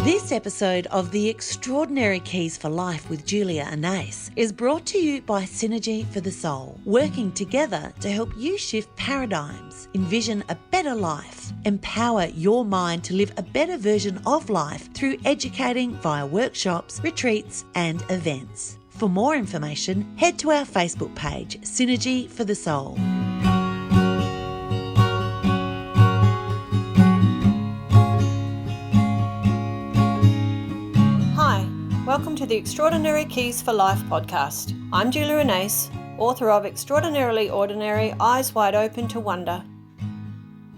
This episode of The Extraordinary Keys for Life with Julia Anais is brought to you by Synergy for the Soul, working together to help you shift paradigms, envision a better life, empower your mind to live a better version of life through educating via workshops, retreats, and events. For more information, head to our Facebook page, Synergy for the Soul. Welcome to the Extraordinary Keys for Life podcast. I'm Julia Anais, author of Extraordinarily Ordinary, Eyes Wide Open to Wonder.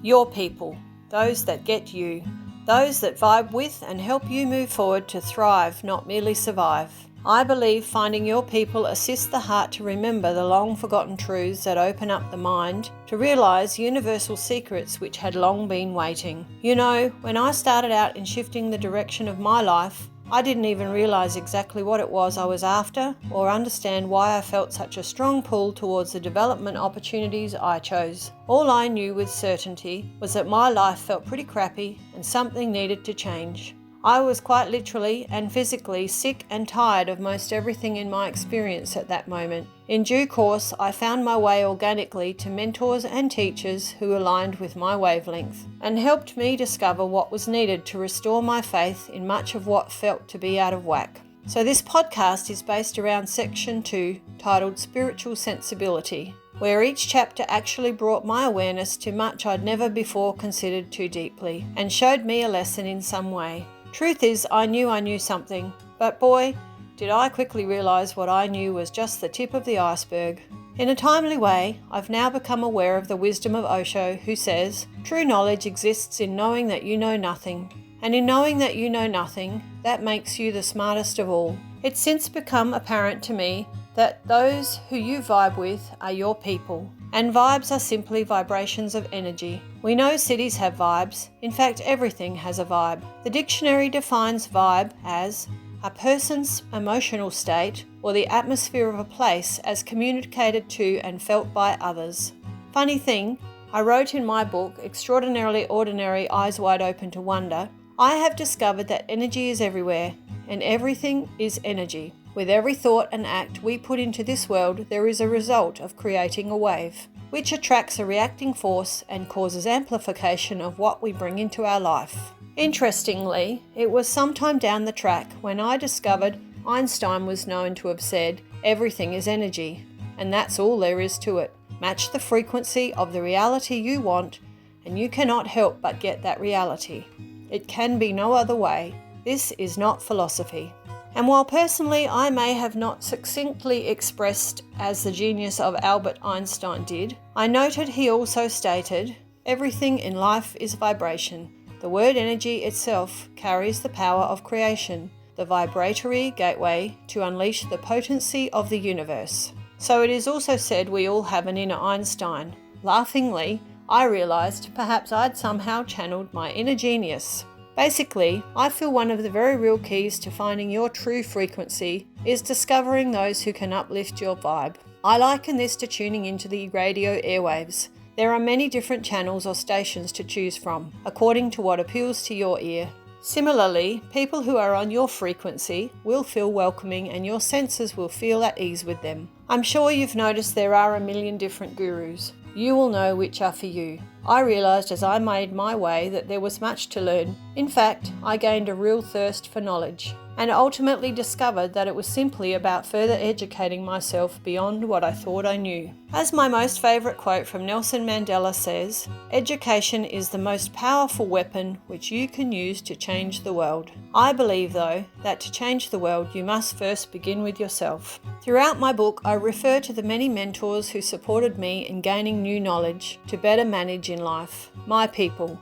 Your people, those that get you, those that vibe with and help you move forward to thrive, not merely survive. I believe finding your people assists the heart to remember the long forgotten truths that open up the mind to realise universal secrets which had long been waiting. You know, when I started out in shifting the direction of my life, I didn't even realise exactly what it was I was after or understand why I felt such a strong pull towards the development opportunities I chose. All I knew with certainty was that my life felt pretty crappy and something needed to change. I was quite literally and physically sick and tired of most everything in my experience at that moment. In due course, I found my way organically to mentors and teachers who aligned with my wavelength and helped me discover what was needed to restore my faith in much of what felt to be out of whack. So this podcast is based around section 2, titled Spiritual Sensibility, where each chapter actually brought my awareness to much I'd never before considered too deeply and showed me a lesson in some way. Truth is, I knew something, but boy, did I quickly realise what I knew was just the tip of the iceberg. In a timely way, I've now become aware of the wisdom of Osho, who says, true knowledge exists in knowing that you know nothing, and in knowing that you know nothing, that makes you the smartest of all. It's since become apparent to me that those who you vibe with are your people, and vibes are simply vibrations of energy. We know cities have vibes. In fact, everything has a vibe. The dictionary defines vibe as a person's emotional state or the atmosphere of a place as communicated to and felt by others. Funny thing, I wrote in my book, Extraordinarily Ordinary, Eyes Wide Open to Wonder, I have discovered that energy is everywhere, and everything is energy. With every thought and act we put into this world, there is a result of creating a wave, which attracts a reacting force and causes amplification of what we bring into our life. Interestingly, it was sometime down the track when I discovered Einstein was known to have said, everything is energy, and that's all there is to it. Match the frequency of the reality you want, and you cannot help but get that reality. It can be no other way. This is not philosophy. And while personally I may have not succinctly expressed as the genius of Albert Einstein did, I noted he also stated, everything in life is vibration. The word energy itself carries the power of creation, the vibratory gateway to unleash the potency of the universe. So it is also said we all have an inner Einstein. Laughingly, I realised perhaps I'd somehow channeled my inner genius. Basically, I feel one of the very real keys to finding your true frequency is discovering those who can uplift your vibe. I liken this to tuning into the radio airwaves. There are many different channels or stations to choose from, according to what appeals to your ear. Similarly, people who are on your frequency will feel welcoming and your senses will feel at ease with them. I'm sure you've noticed there are a million different gurus. You will know which are for you. I realised as I made my way that there was much to learn. In fact, I gained a real thirst for knowledge and ultimately discovered that it was simply about further educating myself beyond what I thought I knew. As my most favourite quote from Nelson Mandela says, education is the most powerful weapon which you can use to change the world. I believe, though, that to change the world you must first begin with yourself. Throughout my book, I refer to the many mentors who supported me in gaining new knowledge to better manage in life. My people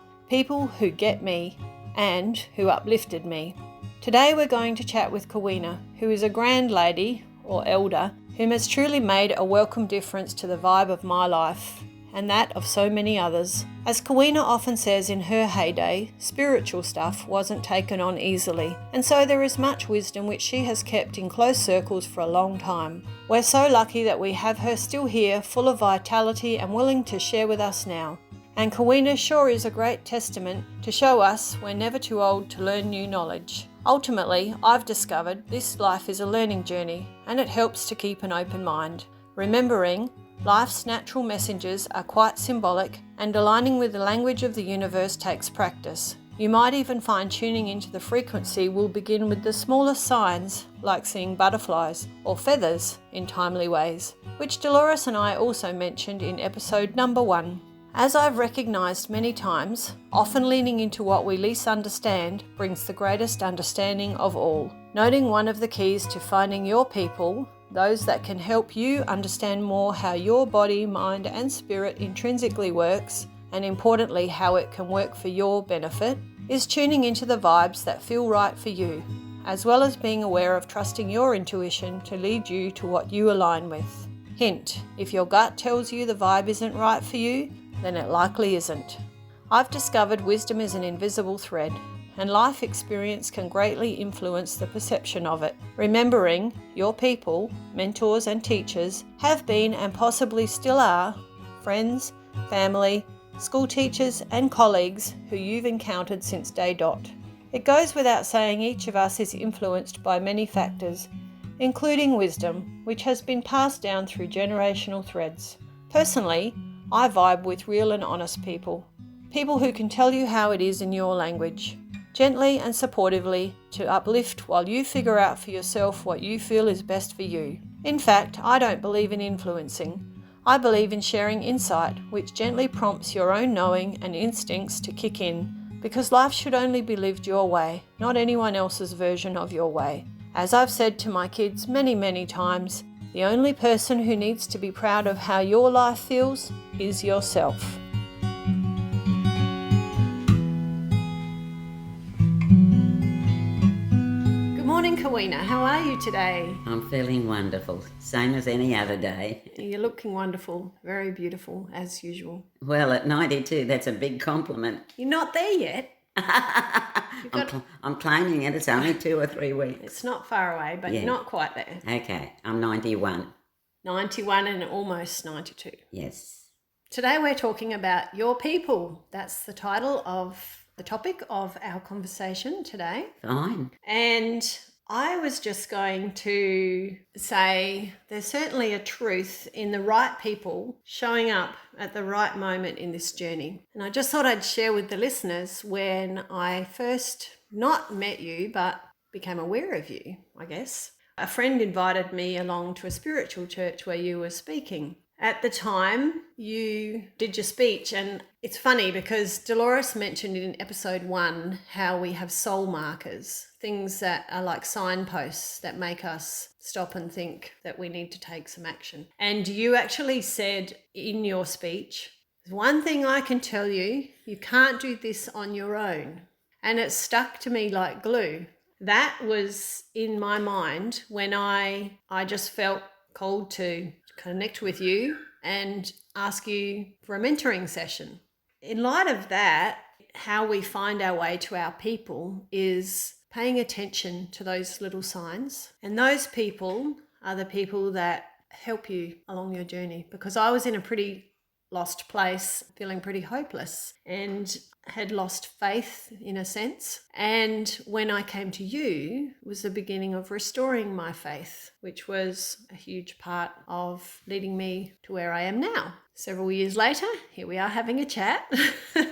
who get me and who uplifted me. Today we're going to chat with Kawina, who is a grand lady, or elder, whom has truly made a welcome difference to the vibe of my life, and that of so many others. As Kawina often says in her heyday, spiritual stuff wasn't taken on easily, and so there is much wisdom which she has kept in close circles for a long time. We're so lucky that we have her still here, full of vitality and willing to share with us now. And Kawena sure is a great testament to show us we're never too old to learn new knowledge. Ultimately, I've discovered this life is a learning journey, and it helps to keep an open mind. Remembering life's natural messages are quite symbolic, and aligning with the language of the universe takes practice. You might even find tuning into the frequency will begin with the smallest signs, like seeing butterflies or feathers in timely ways, which Dolores and I also mentioned in episode number 1. As I've recognised many times, often leaning into what we least understand brings the greatest understanding of all. Noting one of the keys to finding your people, those that can help you understand more how your body, mind and spirit intrinsically works, and importantly how it can work for your benefit, is tuning into the vibes that feel right for you, as well as being aware of trusting your intuition to lead you to what you align with. Hint, if your gut tells you the vibe isn't right for you, then it likely isn't. I've discovered wisdom is an invisible thread, and life experience can greatly influence the perception of it. Remembering your people, mentors and teachers have been and possibly still are friends, family, school teachers and colleagues who you've encountered since day dot. It goes without saying each of us is influenced by many factors, including wisdom, which has been passed down through generational threads. Personally, I vibe with real and honest people who can tell you how it is in your language, gently and supportively to uplift while you figure out for yourself what you feel is best for you. In fact, I don't believe in influencing. I believe in sharing insight, which gently prompts your own knowing and instincts to kick in, because life should only be lived your way, not anyone else's version of your way. As I've said to my kids many, many times, the only person who needs to be proud of how your life feels is yourself. Good morning, Kawina. How are you today? I'm feeling wonderful, same as any other day. You're looking wonderful, very beautiful, as usual. Well, at 92, that's a big compliment. You're not there yet. I'm claiming it. It's only 2 or 3 weeks. It's not far away, but You're not quite there. Okay, I'm 91. 91 and almost 92. Yes. Today we're talking about your people. That's the title of the topic of our conversation today. Fine. And I was just going to say there's certainly a truth in the right people showing up at the right moment in this journey. And I just thought I'd share with the listeners when I first not met you, but became aware of you, I guess. A friend invited me along to a spiritual church where you were speaking. At the time, you did your speech, and it's funny because Dolores mentioned in episode 1 how we have soul markers, things that are like signposts that make us stop and think that we need to take some action. And you actually said in your speech, "There's one thing I can tell you, you can't do this on your own." And it stuck to me like glue. That was in my mind when I just felt called to connect with you and ask you for a mentoring session. In light of that, how we find our way to our people is paying attention to those little signs. And those people are the people that help you along your journey, because I was in a pretty lost place, feeling pretty hopeless and had lost faith in a sense. And when I came to you, it was the beginning of restoring my faith, which was a huge part of leading me to where I am now. Several years later, here we are having a chat.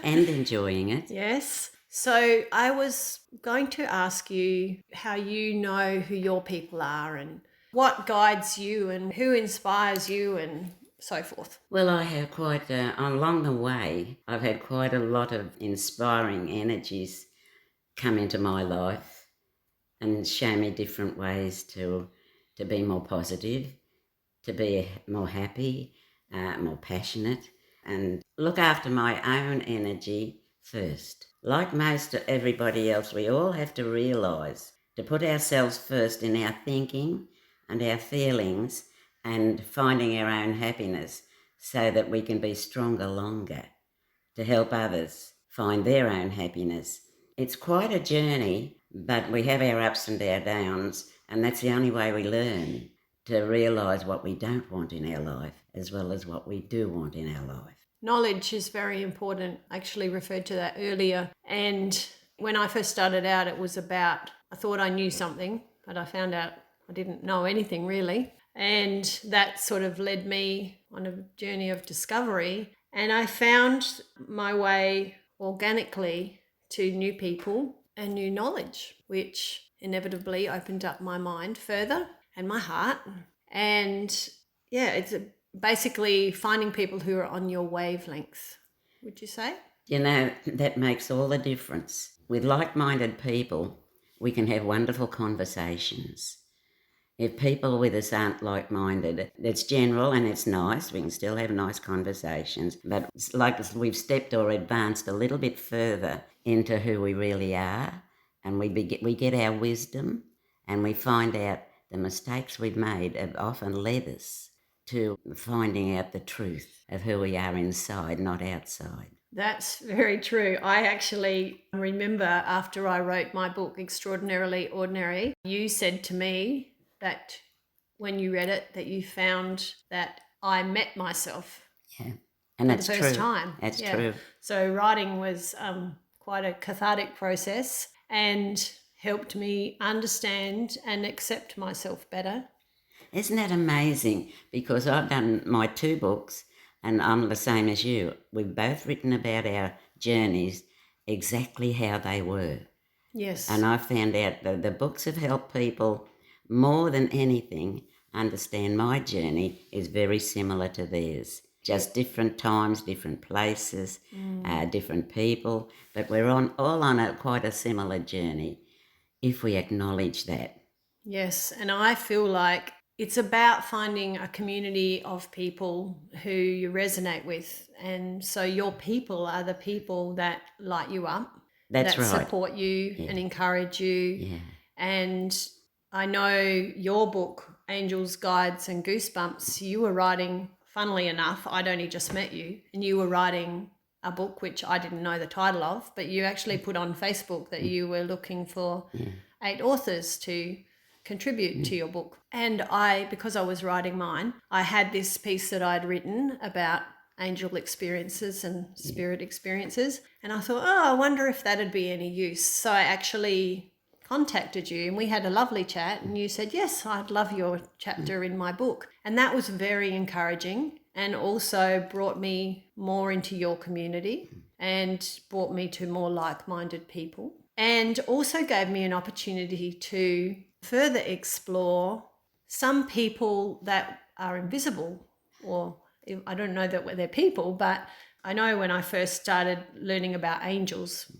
And enjoying it. Yes. So I was going to ask you how you know who your people are and what guides you and who inspires you and so forth. Well, I have along the way, I've had quite a lot of inspiring energies come into my life and show me different ways to be more positive, to be more happy, more passionate, and look after my own energy first. Like most of everybody else, we all have to realise to put ourselves first in our thinking and our feelings and finding our own happiness so that we can be stronger longer to help others find their own happiness. It's quite a journey, but we have our ups and our downs, and that's the only way we learn to realise what we don't want in our life as well as what we do want in our life. Knowledge is very important. I actually referred to that earlier. And when I first started out, it was about, I thought I knew something, but I found out I didn't know anything really. And that sort of led me on a journey of discovery. And I found my way organically to new people and new knowledge, which inevitably opened up my mind further and my heart. And yeah, it's basically finding people who are on your wavelength, would you say? That makes all the difference. With like-minded people, we can have wonderful conversations. If people with us aren't like-minded, it's general and it's nice. We can still have nice conversations. But it's like we've stepped or advanced a little bit further into who we really are, and we get our wisdom, and we find out the mistakes we've made have often led us to finding out the truth of who we are inside, not outside. That's very true. I actually remember after I wrote my book, Extraordinarily Ordinary, you said to me that when you read it, that you found that I met myself. Yeah, and for that's the first true. time. That's Yeah. true. So writing was quite a cathartic process and helped me understand and accept myself better. Isn't that amazing? Because I've done my 2 books and I'm the same as you. We've both written about our journeys exactly how they were. Yes. And I found out that the books have helped people more than anything understand my journey is very similar to theirs. Just different times, different places, different people, but we're all on quite a similar journey if we acknowledge that. Yes. And I feel like it's about finding a community of people who you resonate with. And so your people are the people that light you up, That's that right. support you and encourage you. Yeah. And I know your book, Angels, Guides and Goosebumps, you were writing, funnily enough, I'd only just met you, and you were writing a book which I didn't know the title of, but you actually put on Facebook that you were looking for 8 authors to contribute to your book. And because I was writing mine, I had this piece that I'd written about angel experiences and spirit experiences. And I thought, I wonder if that'd be any use. So I actually contacted you and we had a lovely chat, and you said, yes, I'd love your chapter in my book. And that was very encouraging and also brought me more into your community and brought me to more like-minded people, and also gave me an opportunity to further explore some people that are invisible, or I don't know that they're people, but I know when I first started learning about angels,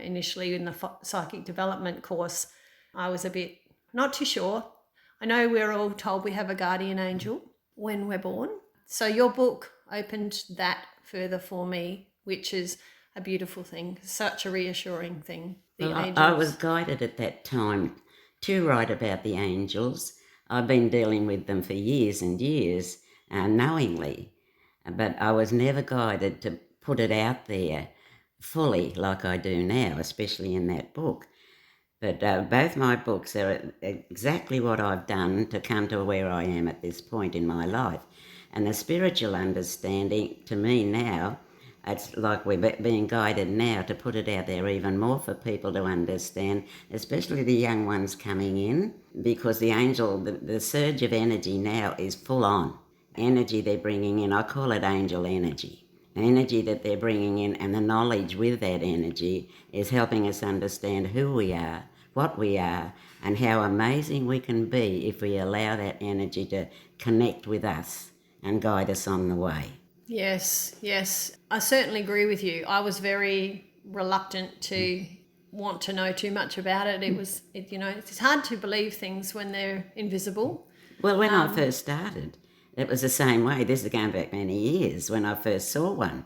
initially in the psychic development course, I was a bit not too sure. I know we're all told we have a guardian angel when we're born. So your book opened that further for me, which is a beautiful thing, such a reassuring thing. I was guided at that time to write about the angels. I've been dealing with them for years and years, knowingly, but I was never guided to put it out there fully like I do now, especially in that book. But both my books are exactly what I've done to come to where I am at this point in my life. And the spiritual understanding, to me now, it's like we're being guided now to put it out there even more for people to understand, especially the young ones coming in, because the surge of energy now is full on. Energy they're bringing in, I call it angel energy. Energy that they're bringing in, and the knowledge with that energy is helping us understand who we are, what we are, and how amazing we can be if we allow that energy to connect with us and guide us on the way. Yes. I certainly agree with you. I was very reluctant to want to know too much about it. It's hard to believe things when they're invisible. Well, when I first started, it was the same way. This is going back many years when I first saw one.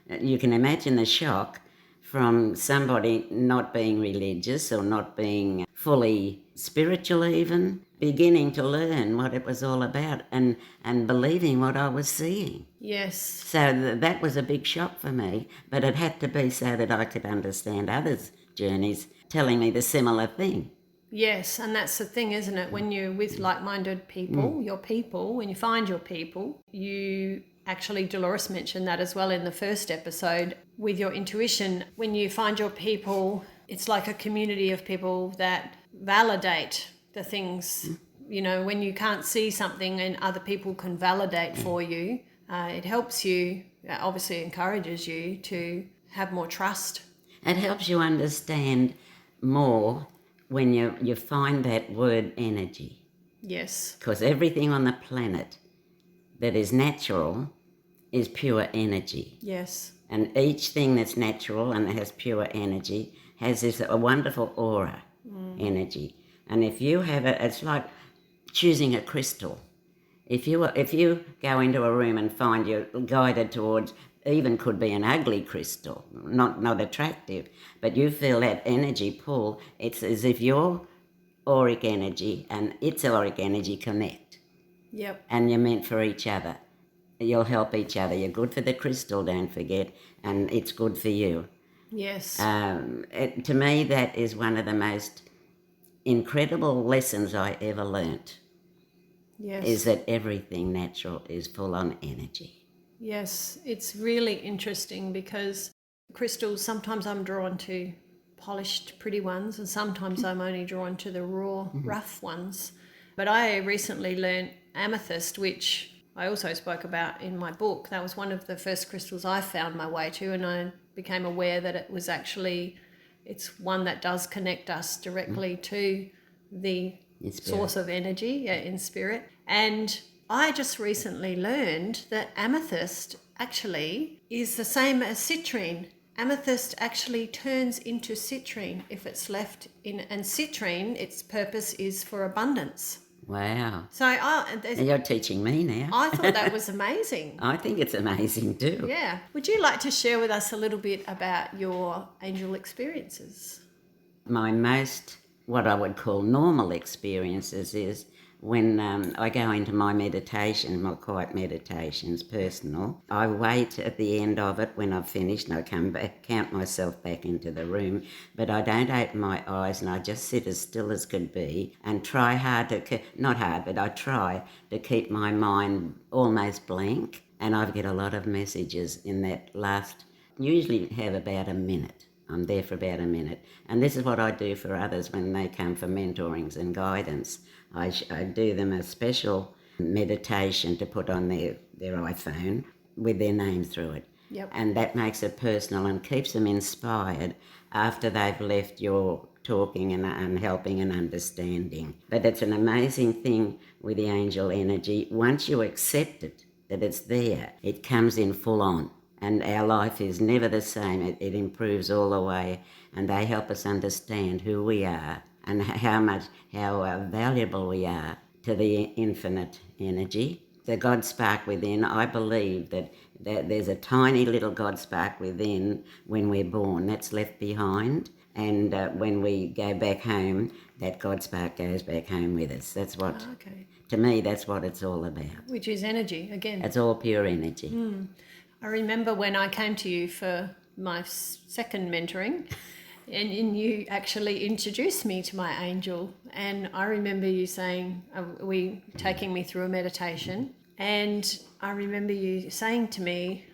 You can imagine the shock from somebody not being religious or not being fully spiritual even, beginning to learn what it was all about and believing what I was seeing. Yes. So that was a big shock for me, but it had to be so that I could understand others' journeys telling me the similar thing. Yes, and that's the thing, isn't it? When you're with like-minded people, when you find your people, you Actually, Dolores mentioned that as well in the first episode. With your intuition, when you find your people, it's like a community of people that validate the things. You know, when you can't see something and other people can validate for you, it helps you, obviously encourages you to have more trust. It helps you understand more when you find that word energy. Yes. Because everything on the planet that is natural is pure energy. Yes. And each thing that's natural and has pure energy has this a wonderful aura energy. And if you have it, it's like choosing a crystal. If you go into a room and find you're guided towards, even could be an ugly crystal, not attractive, but you feel that energy pull, it's as if your auric energy and its auric energy connect. Yep. And you're meant for each other. You'll help each other. You're good for the crystal, don't forget, and it's good for you. Yes. To me, that is one of the most incredible lessons I ever learnt. Yes. Is that everything natural is full on energy. Yes, it's really interesting because crystals, sometimes I'm drawn to polished, pretty ones, and sometimes I'm only drawn to the raw, rough ones. But I recently learnt amethyst, which I also spoke about in my book. That was one of the first crystals I found my way to, and I became aware that it was actually, it's one that does connect us directly to the source of energy in spirit. And I just recently learned that amethyst actually is the same as citrine. Amethyst actually turns into citrine if it's left in, and citrine, its purpose is for abundance. Wow. So You're teaching me now. I thought that was amazing. I think it's amazing too. Yeah. Would you like to share with us a little bit about your angel experiences? My most, what I would call normal experiences is when I go into my meditation, my quiet meditations, personal, I wait at the end of it when I've finished and I come back, count myself back into the room, but I don't open my eyes and I just sit as still as could be and try hard to, not hard, but I try to keep my mind almost blank, and I get a lot of messages in that last, usually have about a minute. I'm there for about a minute. And this is what I do for others when they come for mentorings and guidance. I do them a special meditation to put on their iPhone with their name through it. Yep. And that makes it personal and keeps them inspired after they've left your talking and helping and understanding. But it's an amazing thing with the angel energy. Once you accept it, that it's there, it comes in full on. And our life is never the same. It improves all the way, and they help us understand who we are and how valuable we are to the infinite energy. The God spark within, I believe that there's a tiny little God spark within when we're born. That's left behind, and when we go back home, that God spark goes back home with us. That's what, to me, that's what it's all about. Which is energy, again. It's all pure energy. I remember when I came to you for my second mentoring and you actually introduced me to my angel, and I remember you saying, taking me through a meditation, and I remember you saying to me,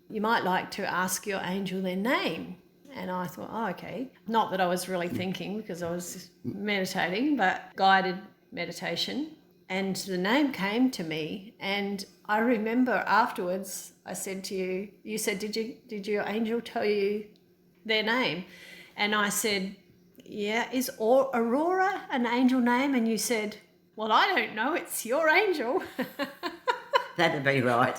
you might like to ask your angel their name. And I thought, oh, okay. Not that I was really thinking because I was meditating, but guided meditation. And the name came to me, and I remember afterwards I said to you, you said, did your angel tell you their name? And I said, yeah, is Aurora an angel name? And you said, well, I don't know, it's your angel. That'd be right.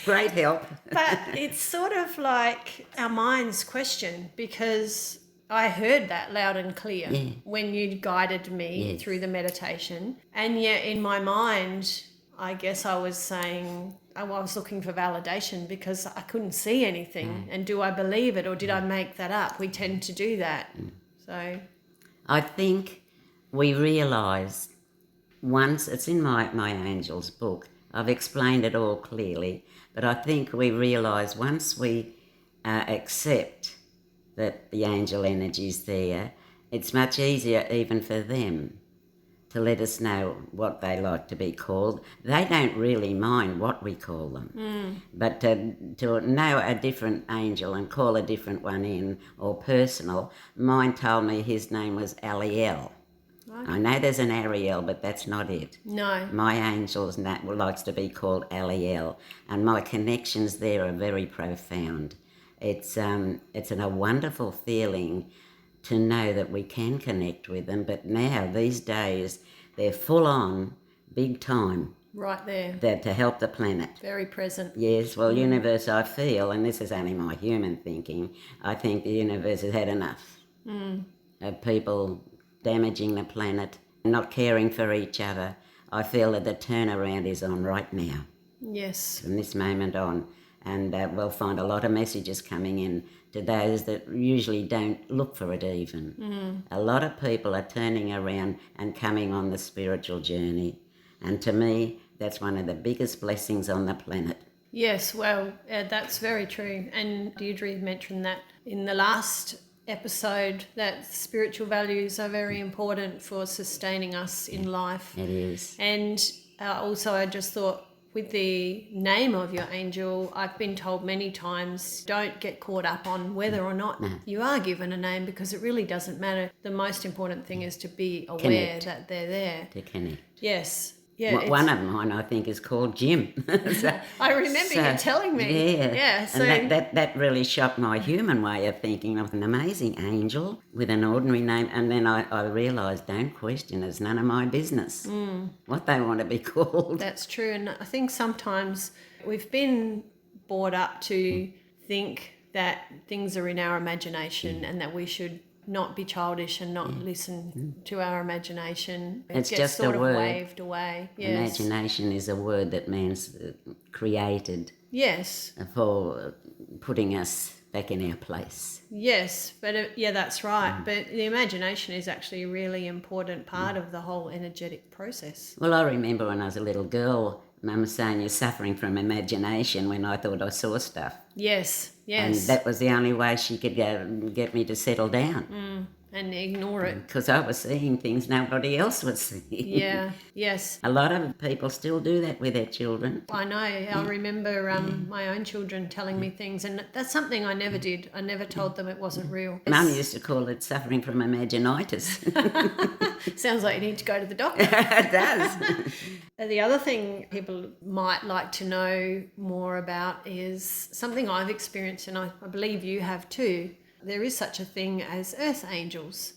Great help. But it's sort of like our minds question, because I heard that loud and clear when you guided me through the meditation. And yet in my mind, I guess I was saying, I was looking for validation because I couldn't see anything. And do I believe it or did I make that up? We tend to do that. So I think we realise once, it's in my Angels book, I've explained it all clearly, but I think we realise once we accept that the angel energy is there, it's much easier even for them to let us know what they like to be called. They don't really mind what we call them. But to know a different angel and call a different one in, or personal, mine told me his name was Aliel. Okay. I know there's an Ariel, but that's not it. No. My angel's name likes to be called Aliel, and my connections there are very profound. It's a wonderful feeling to know that we can connect with them, but now, these days, they're full on, big time. Right there. They're to help the planet. Very present. Yes, well, universe, I feel, and this is only my human thinking, I think the universe has had enough of people damaging the planet, not caring for each other. I feel that the turnaround is on right now, Yes. from this moment on, and we'll find a lot of messages coming in to those that usually don't look for it even. A lot of people are turning around and coming on the spiritual journey, and to me, that's one of the biggest blessings on the planet. Yes, well, that's very true. And Deirdre mentioned that in the last episode, that spiritual values are very important for sustaining us in life. It is. And also, I just thought, with the name of your angel, I've been told many times, don't get caught up on whether or not you are given a name, because it really doesn't matter. The most important thing is to be aware Connect. that they're there. To connect. Yes. Yeah, One of mine, I think, is called Jim. I remember you telling me. Yeah. So And that really shocked my human way of thinking of an amazing angel with an ordinary name. And then I realised, don't question, it's none of my business what they want to be called. that's true. And I think sometimes we've been brought up to think that things are in our imagination and that we should not be childish and not listen to our imagination. It It's gets just a sort of word. waved away. Yes. Imagination is a word that man's created Yes. for putting us back in our place. Yes. But that's right. But the imagination is actually a really important part of the whole energetic process. Well, I remember when I was a little girl, Mum was saying you're suffering from imagination, when I thought I saw stuff. Yes. And Yes. that was the only way she could get me to settle down. And ignore it. Because I was seeing things nobody else was seeing. Yeah. Yes. A lot of people still do that with their children. I know. I remember my own children telling me things, and that's something I never did. I never told them it wasn't real. Mum used to call it suffering from imaginitis. Sounds like you need to go to the doctor. It does. The other thing people might like to know more about is something I've experienced, and I believe you have too. There is such a thing as earth angels.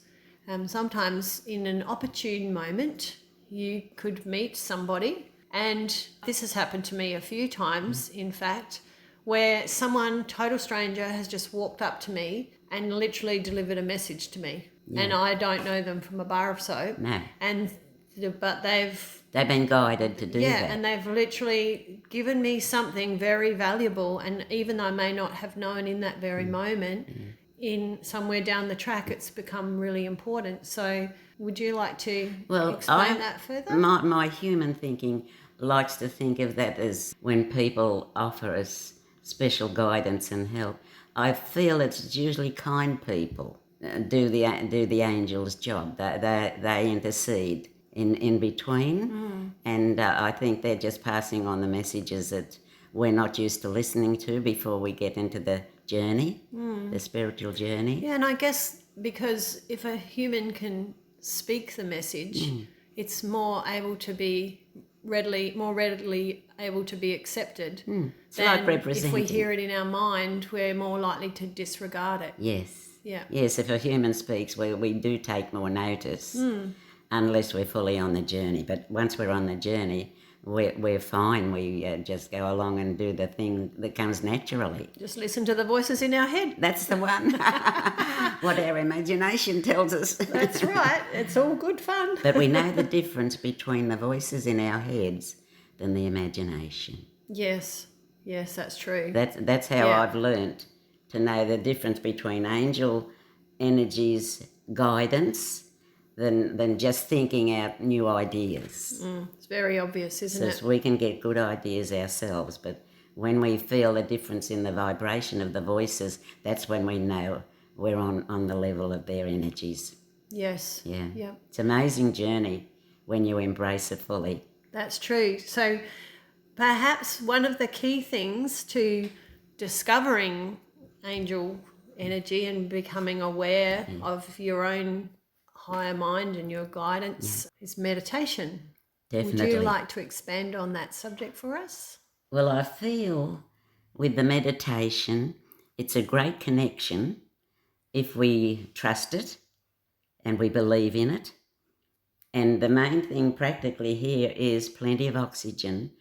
Sometimes in an opportune moment, you could meet somebody, and this has happened to me a few times, in fact, where someone, total stranger, has just walked up to me and literally delivered a message to me. Yeah. And I don't know them from a bar of soap. No. But they've been guided to do that. Yeah, and they've literally given me something very valuable, and even though I may not have known in that very moment, in somewhere down the track it's become really important. So would you like to explain that further? My human thinking likes to think of that as when people offer us special guidance and help. I feel it's usually kind people do the angel's job. They intercede in between, and I think they're just passing on the messages that we're not used to listening to before we get into the journey, the spiritual journey. Yeah, and I guess because if a human can speak the message, it's more readily able to be accepted. It's like representing. If we hear it in our mind, we're more likely to disregard it. Yes. Yeah. Yes, if a human speaks, we do take more notice, unless we're fully on the journey. But once we're on the journey, we're fine. We just go along and do the thing that comes naturally. Just listen to the voices in our head. That's the one. What our imagination tells us. That's right. It's all good fun. But we know the difference between the voices in our heads than the imagination. Yes. Yes, that's true. That's how I've learnt to know the difference between angel energies, guidance, than just thinking out new ideas. It's very obvious, isn't it? So we can get good ideas ourselves, but when we feel the difference in the vibration of the voices, that's when we know we're on the level of their energies. Yes. Yeah. Yeah. It's an amazing journey when you embrace it fully. That's true. So perhaps one of the key things to discovering angel energy and becoming aware of your own higher mind and your guidance is meditation. Definitely. Would you like to expand on that subject for us? Well, I feel with the meditation, it's a great connection if we trust it and we believe in it. And the main thing practically here is plenty of oxygen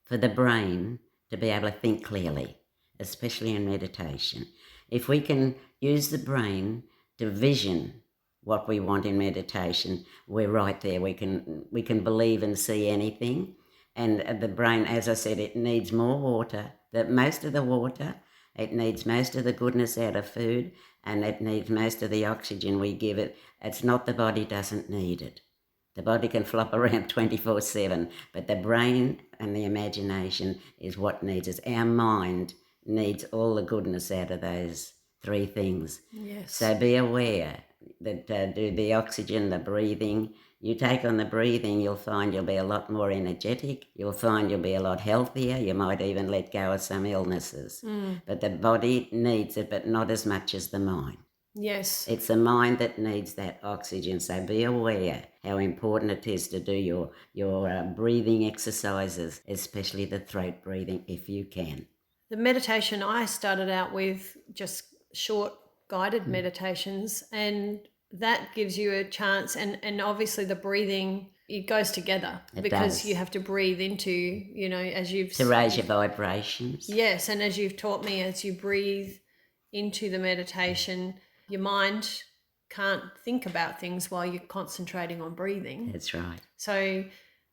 for the brain to be able to think clearly, especially in meditation. If we can use the brain to vision what we want in meditation, we're right there. We can believe and see anything. And the brain, as I said, it needs more water, most of the water. It needs most of the goodness out of food, and it needs most of the oxygen we give it. It's not the body doesn't need it. The body can flop around 24/7, but the brain and the imagination is what needs it. Our mind needs all the goodness out of those three things. Yes. So be aware that do the oxygen, the breathing. You take on the breathing, you'll find you'll be a lot more energetic. You'll find you'll be a lot healthier. You might even let go of some illnesses. But the body needs it, but not as much as the mind. Yes. It's the mind that needs that oxygen. So be aware how important it is to do your breathing exercises, especially the throat breathing, if you can. The meditation I started out with, just short guided meditations, and that gives you a chance, and obviously the breathing, it goes together because you have to breathe into, as you've... To raise your vibrations. Yes, and as you've taught me, as you breathe into the meditation, your mind can't think about things while you're concentrating on breathing. That's right. So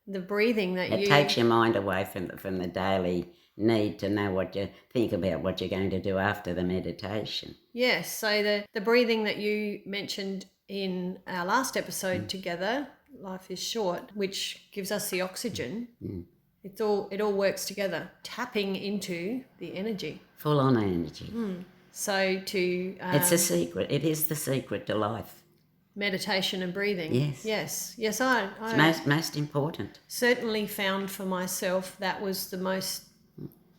the breathing that it takes your mind away from the daily need to know what you think about, what you're going to do after the meditation. Yes, so the breathing that you mentioned in our last episode together, Life is Short, which gives us the oxygen, it all works together, tapping into the energy. Full on energy. So to... it's a secret. It is the secret to life. Meditation and breathing. Yes. Yes, It's most important. Certainly found for myself that was the most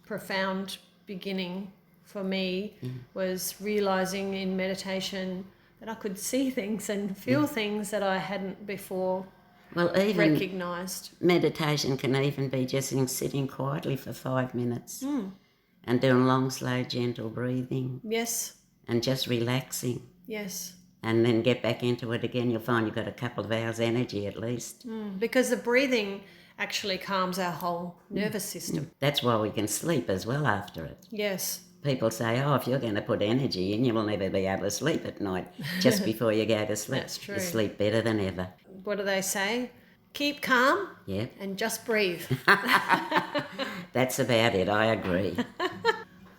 profound beginning for me, was realising in meditation that I could see things and feel things that I hadn't before recognised. Meditation can even be just sitting quietly for 5 minutes and doing long, slow, gentle breathing. Yes. And just relaxing. Yes. And then get back into it again. You'll find you've got a couple of hours energy at least. Because the breathing actually calms our whole nervous system. That's why we can sleep as well after it. Yes. People say, if you're going to put energy in, you will never be able to sleep at night just before you go to sleep. That's true. You sleep better than ever. What do they say? Keep calm and just breathe. That's about it. I agree.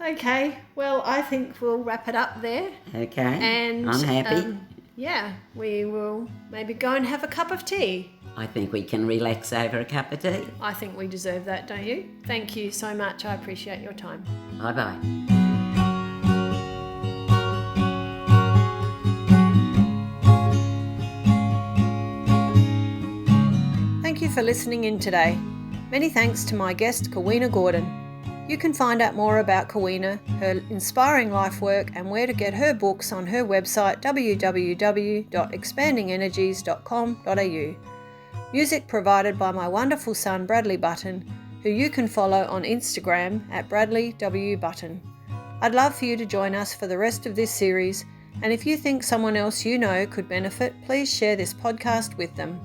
Okay. Well, I think we'll wrap it up there. Okay. And I'm happy. We will maybe go and have a cup of tea. I think we can relax over a cup of tea. I think we deserve that, don't you? Thank you so much. I appreciate your time. Bye-bye. Thank you for listening in today. Many thanks to my guest, Kawena Gordon. You can find out more about Kawena, her inspiring life work, and where to get her books on her website www.expandingenergies.com.au. Music provided by my wonderful son Bradley Button, who you can follow on Instagram at Bradley W. Button. I'd love for you to join us for the rest of this series, and if you think someone else you know could benefit, please share this podcast with them.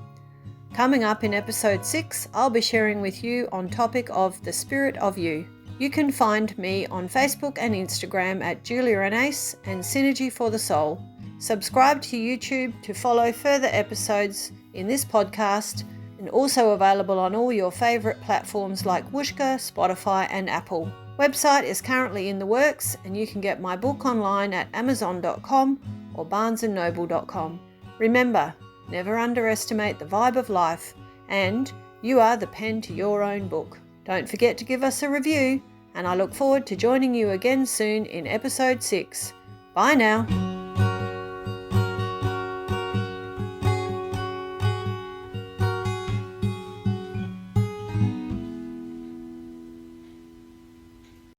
Coming up in episode 6, I'll be sharing with you on topic of the spirit of you. You can find me on Facebook and Instagram at Julia and Ace and Synergy for the Soul. Subscribe to YouTube to follow further episodes in this podcast, and also available on all your favourite platforms like Whooshka, Spotify and Apple. Website is currently in the works, and you can get my book online at amazon.com or barnesandnoble.com. Remember, never underestimate the vibe of life, and you are the pen to your own book. Don't forget to give us a review, and I look forward to joining you again soon in episode 6. Bye now.